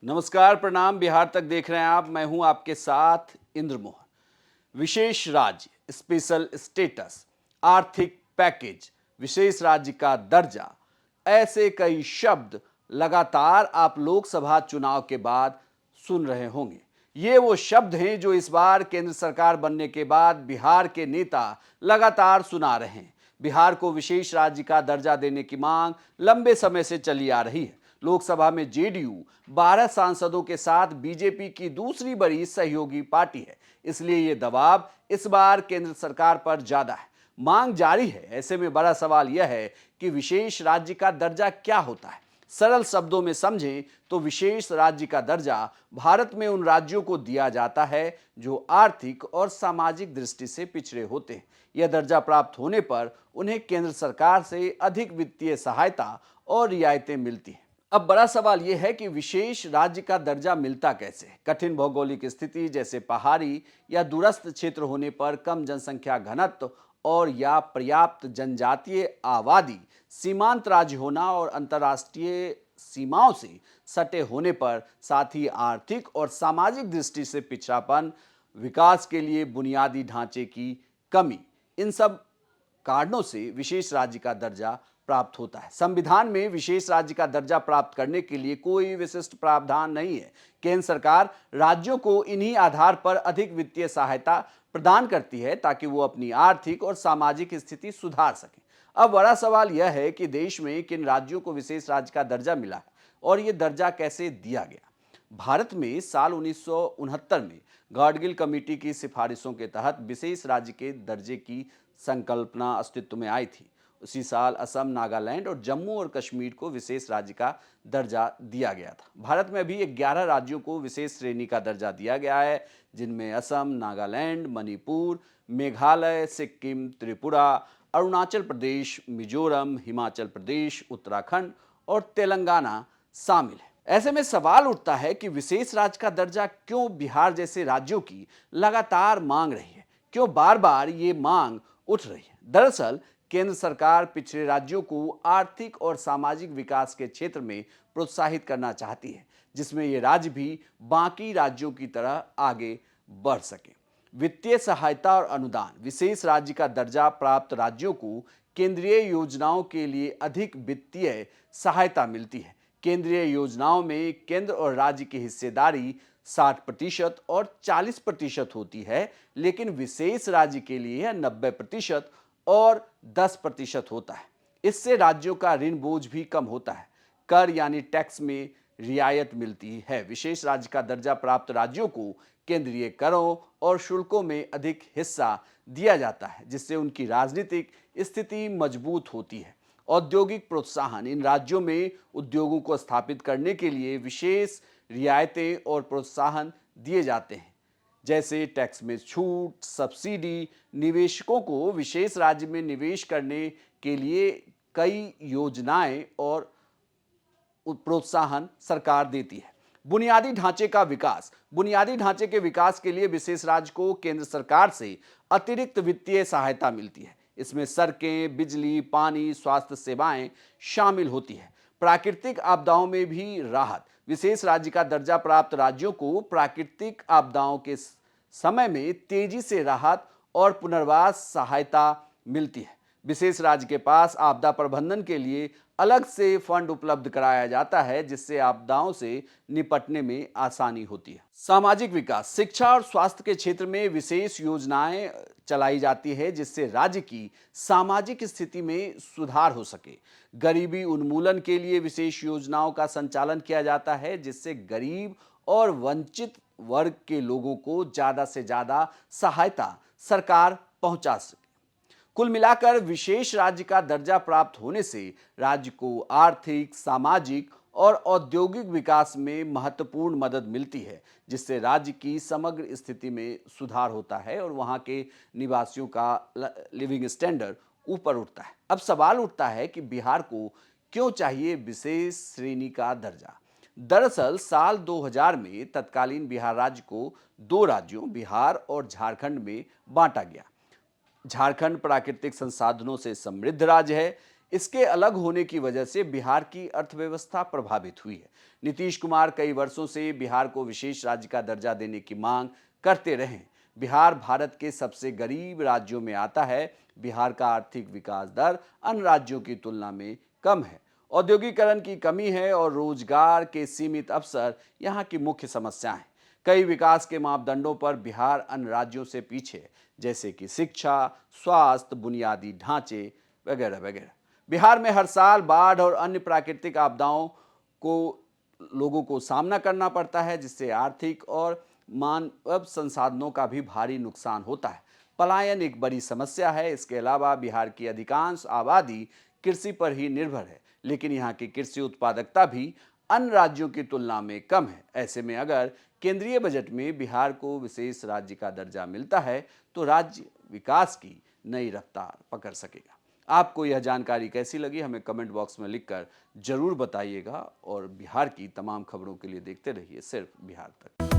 नमस्कार, प्रणाम। बिहार तक देख रहे हैं आप। मैं हूं आपके साथ इंद्र मोहन। विशेष राज्य, स्पेशल स्टेटस, आर्थिक पैकेज, विशेष राज्य का दर्जा, ऐसे कई शब्द लगातार आप लोकसभा चुनाव के बाद सुन रहे होंगे। ये वो शब्द हैं जो इस बार केंद्र सरकार बनने के बाद बिहार के नेता लगातार सुना रहे हैं। बिहार को विशेष राज्य का दर्जा देने की मांग लंबे समय से चली आ रही है। लोकसभा में जेडीयू 12 सांसदों के साथ बीजेपी की दूसरी बड़ी सहयोगी पार्टी है, इसलिए ये दबाव इस बार केंद्र सरकार पर ज्यादा है। मांग जारी है। ऐसे में बड़ा सवाल यह है कि विशेष राज्य का दर्जा क्या होता है। सरल शब्दों में समझें तो विशेष राज्य का दर्जा भारत में उन राज्यों को दिया जाता है जो आर्थिक और सामाजिक दृष्टि से पिछड़े होते हैं। यह दर्जा प्राप्त होने पर उन्हें केंद्र सरकार से अधिक वित्तीय सहायता और रियायतें मिलती हैं। अब बड़ा सवाल यह है कि विशेष राज्य का दर्जा मिलता कैसे। कठिन भौगोलिक स्थिति जैसे पहाड़ी या दूरस्थ क्षेत्र होने पर, कम जनसंख्या घनत्व और या पर्याप्त जनजातीय आबादी, सीमांत राज्य होना और अंतर्राष्ट्रीय सीमाओं से सटे होने पर, साथ ही आर्थिक और सामाजिक दृष्टि से पिछड़ापन, विकास के लिए बुनियादी ढांचे की कमी, इन सब कारणों से विशेष राज्य का दर्जा प्राप्त होता है। संविधान में विशेष राज्य का दर्जा प्राप्त करने के लिए कोई विशिष्ट प्रावधान नहीं है। केंद्र सरकार राज्यों को इन्हीं आधार पर अधिक वित्तीय सहायता प्रदान करती है ताकि वो अपनी आर्थिक और सामाजिक स्थिति सुधार सके। अब बड़ा सवाल यह है कि देश में किन राज्यों को विशेष राज्य का दर्जा मिला है और ये दर्जा कैसे दिया गया। भारत में साल 1969 में गाडगिल कमेटी की सिफारिशों के तहत विशेष राज्य के दर्जे की संकल्पना अस्तित्व में आई थी। उसी साल असम, नागालैंड और जम्मू और कश्मीर को विशेष राज्य का दर्जा दिया गया था। भारत में अभी 11 राज्यों को विशेष श्रेणी का दर्जा दिया गया है, जिनमें असम, नागालैंड, मणिपुर, मेघालय, सिक्किम, त्रिपुरा, अरुणाचल प्रदेश, मिजोरम, हिमाचल प्रदेश, उत्तराखंड और तेलंगाना शामिल है। ऐसे में सवाल उठता है कि विशेष राज्य का दर्जा क्यों बिहार जैसे राज्यों की लगातार मांग रही है, क्यों बार बार ये मांग उठ रही है। दरअसल केंद्र सरकार पिछड़े राज्यों को आर्थिक और सामाजिक विकास के क्षेत्र में प्रोत्साहित करना चाहती है, जिसमें ये राज्य भी बाकी राज्यों की तरह आगे बढ़ सके। वित्तीय सहायता और अनुदान। विशेष राज्य का दर्जा प्राप्त राज्यों को केंद्रीय योजनाओं के लिए अधिक वित्तीय सहायता मिलती है। केंद्रीय योजनाओं में केंद्र और राज्य की हिस्सेदारी 60% और 40% होती है, लेकिन विशेष राज्य के लिए 90% और 10% होता है। इससे राज्यों का ऋण बोझ भी कम होता है। कर यानी टैक्स में रियायत मिलती है। विशेष राज्य का दर्जा प्राप्त राज्यों को केंद्रीय करों और शुल्कों में अधिक हिस्सा दिया जाता है, जिससे उनकी राजनीतिक स्थिति मजबूत होती है। औद्योगिक प्रोत्साहन। इन राज्यों में उद्योगों को स्थापित करने के लिए विशेष रियायतें और प्रोत्साहन दिए जाते हैं, जैसे टैक्स में छूट, सब्सिडी। निवेशकों को विशेष राज्य में निवेश करने के लिए कई योजनाएं और प्रोत्साहन सरकार देती है। बुनियादी ढांचे का विकास। बुनियादी ढांचे के विकास के लिए विशेष राज्य को केंद्र सरकार से अतिरिक्त वित्तीय सहायता मिलती है। इसमें सड़कें, बिजली, पानी, स्वास्थ्य सेवाएं शामिल होती है। प्राकृतिक आपदाओं में भी राहत। विशेष राज्य का दर्जा प्राप्त राज्यों को प्राकृतिक आपदाओं के समय में तेजी से राहत और पुनर्वास सहायता मिलती है। विशेष राज्य के पास आपदा प्रबंधन के लिए अलग से फंड उपलब्ध कराया जाता है, जिससे आपदाओं से निपटने में आसानी होती है। सामाजिक विकास। शिक्षा और स्वास्थ्य के क्षेत्र में विशेष योजनाएं चलाई जाती है, जिससे राज्य की सामाजिक स्थिति में सुधार हो सके। गरीबी उन्मूलन के लिए विशेष योजनाओं का संचालन किया जाता है, जिससे गरीब और वंचित वर्ग के लोगों को ज्यादा से ज्यादा सहायता सरकार पहुंचा सके। कुल मिलाकर विशेष राज्य का दर्जा प्राप्त होने से राज्य को आर्थिक, सामाजिक और औद्योगिक विकास में महत्वपूर्ण मदद मिलती है, जिससे राज्य की समग्र स्थिति में सुधार होता है और वहां के निवासियों का लिविंग स्टैंडर्ड ऊपर उठता है। अब सवाल उठता है कि बिहार को क्यों चाहिए विशेष श्रेणी का दर्जा। दरअसल साल 2000 में तत्कालीन बिहार राज्य को 2 राज्यों बिहार और झारखंड में बांटा गया। झारखंड प्राकृतिक संसाधनों से समृद्ध राज्य है। इसके अलग होने की वजह से बिहार की अर्थव्यवस्था प्रभावित हुई है। नीतीश कुमार कई वर्षों से बिहार को विशेष राज्य का दर्जा देने की मांग करते रहे। बिहार भारत के सबसे गरीब राज्यों में आता है। बिहार का आर्थिक विकास दर अन्य राज्यों की तुलना में कम है। औद्योगिकरण की कमी है और रोजगार के सीमित अवसर यहाँ की मुख्य समस्या हैं। कई विकास के मापदंडों पर बिहार अन्य राज्यों से पीछे है, जैसे कि शिक्षा, स्वास्थ्य, बुनियादी ढांचे वगैरह वगैरह। बिहार में हर साल बाढ़ और अन्य प्राकृतिक आपदाओं को लोगों को सामना करना पड़ता है, जिससे आर्थिक और मानव संसाधनों का भी भारी नुकसान होता है। पलायन एक बड़ी समस्या है। इसके अलावा बिहार की अधिकांश आबादी कृषि पर ही निर्भर है, लेकिन यहाँ की कृषि उत्पादकता भी अन्य राज्यों की तुलना में कम है। ऐसे में अगर केंद्रीय बजट में बिहार को विशेष राज्य का दर्जा मिलता है तो राज्य विकास की नई रफ्तार पकड़ सकेगा। आपको यह जानकारी कैसी लगी हमें कमेंट बॉक्स में लिखकर जरूर बताइएगा और बिहार की तमाम खबरों के लिए देखते रहिए सिर्फ बिहार तक।